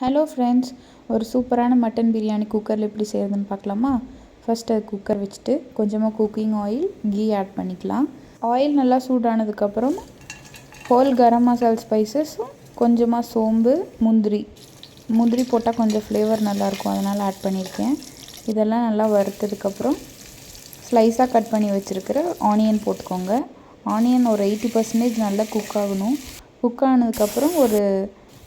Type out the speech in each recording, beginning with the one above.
Hello friends, ஒரு சூப்பரான mutton biryani குக்கரில் எப்படி செய்கிறதுன்னு பார்க்கலாமா? ஃபஸ்ட்டு அது குக்கர் வச்சுட்டு கொஞ்சமாக குக்கிங் ஆயில், கீ ஆட் பண்ணிக்கலாம். ஆயில் நல்லா சூடானதுக்கப்புறம் ஹோல் கரம் மசாலா ஸ்பைசஸும் கொஞ்சமாக சோம்பு, முந்திரி போட்டால் கொஞ்சம் ஃப்ளேவர் நல்லாயிருக்கும், அதனால் ஆட் பண்ணியிருக்கேன். இதெல்லாம் நல்லா வறுத்ததுக்கப்புறம் ஸ்லைஸாக கட் பண்ணி வச்சுருக்கிற ஆனியன் போட்டுக்கோங்க. ஆனியன் ஒரு 80% நல்லா குக் ஆகணும். குக் ஆனதுக்கப்புறம் ஒரு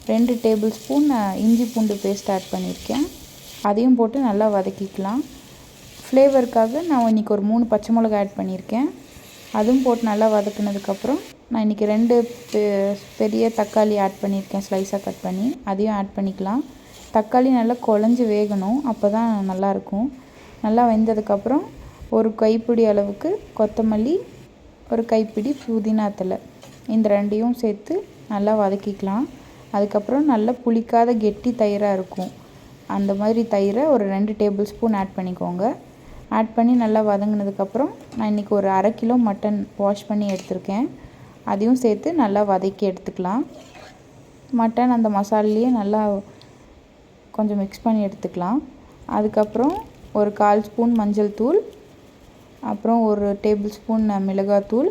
2 டேபிள் ஸ்பூன் இஞ்சி பூண்டு பேஸ்ட் ஆட் பண்ணியிருக்கேன். அதையும் போட்டு நல்லா வதக்கிக்கலாம். ஃப்ளேவருக்காக நான் இன்றைக்கி ஒரு 3 பச்சை மிளகா ஆட் பண்ணியிருக்கேன். அதுவும் போட்டு நல்லா வதக்குனதுக்கப்புறம் நான் இன்றைக்கி 2 பெரிய தக்காளி ஆட் பண்ணியிருக்கேன், ஸ்லைஸாக கட் பண்ணி. அதையும் ஆட் பண்ணிக்கலாம். தக்காளி நல்லா குழஞ்சி வேகணும், அப்போ தான் நல்லாயிருக்கும். நல்லா வெந்ததுக்கப்புறம் ஒரு கைப்பிடி அளவுக்கு கொத்தமல்லி, ஒரு கைப்பிடி புதினா தழை, இந்த 2ஐயும் சேர்த்து நல்லா வதக்கிக்கலாம். அதுக்கப்புறம் நல்லா புளிக்காத கெட்டி தயிராக இருக்கும், அந்த மாதிரி தயிரை ஒரு 2 டேபிள் ஸ்பூன் ஆட் பண்ணிக்கோங்க. ஆட் பண்ணி நல்லா வதங்கினதுக்கப்புறம் நான் இன்றைக்கி ஒரு 1/2 கிலோ மட்டன் வாஷ் பண்ணி எடுத்திருக்கேன். அதையும் சேர்த்து நல்லா வதக்கி எடுத்துக்கலாம். மட்டன் அந்த மசாலாலேயே நல்லா கொஞ்சம் மிக்ஸ் பண்ணி எடுத்துக்கலாம். அதுக்கப்புறம் ஒரு 1/4 ஸ்பூன் மஞ்சள் தூள், அப்புறம் ஒரு டேபிள் ஸ்பூன் மிளகாத்தூள்,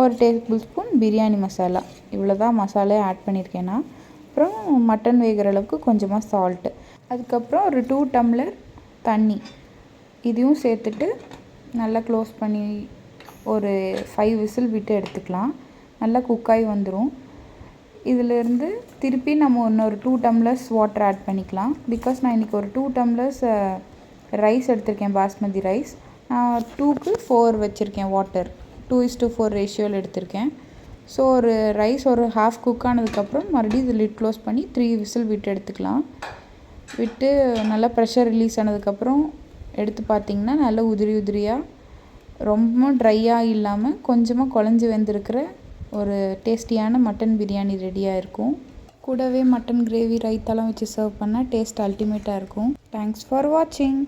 ஒரு டேபிள் ஸ்பூன் பிரியாணி மசாலா, இவ்வளோ தான் மசாலா ஆட் பண்ணியிருக்கேன் நான். அப்புறம் மட்டன் வேகிற அளவுக்கு கொஞ்சமாக சால்ட்டு, அதுக்கப்புறம் ஒரு 2 டம்ளர் தண்ணி, இதையும் சேர்த்துட்டு நல்லா க்ளோஸ் பண்ணி ஒரு 5 விசில் விட்டு எடுத்துக்கலாம். நல்லா குக்காகி வந்துடும். இதிலேருந்து திருப்பி நம்ம இன்னொரு 2 டம்ளர்ஸ் வாட்டர் ஆட் பண்ணிக்கலாம். பிகாஸ் நான் இன்றைக்கி ஒரு 2 டம்ளர்ஸ் ரைஸ் எடுத்திருக்கேன், பாஸ்மதி ரைஸ். நான் 2க்கு 4 வச்சுருக்கேன் வாட்டர், 2:4 ரேஷியோவில் எடுத்திருக்கேன். ஸோ ஒரு ரைஸ் ஒரு ஹாஃப் குக் ஆனதுக்கப்புறம் மறுபடியும் இது லிட் க்ளோஸ் பண்ணி 3 விசில் விட்டு எடுத்துக்கலாம். விட்டு நல்லா ப்ரெஷர் ரிலீஸ் ஆனதுக்கப்புறம் எடுத்து பார்த்திங்கன்னா நல்லா உதிரியாக, ரொம்ப ட்ரையாக இல்லாமல் கொஞ்சமாக குழஞ்சி வெந்திருக்கிற ஒரு டேஸ்டியான மட்டன் பிரியாணி ரெடியாக இருக்கும். கூடவே மட்டன் கிரேவி ரைத்தாலாம் வச்சு சர்வ் பண்ணால் டேஸ்ட் அல்டிமேட்டாக இருக்கும். தேங்க்ஸ் ஃபார் வாட்சிங்.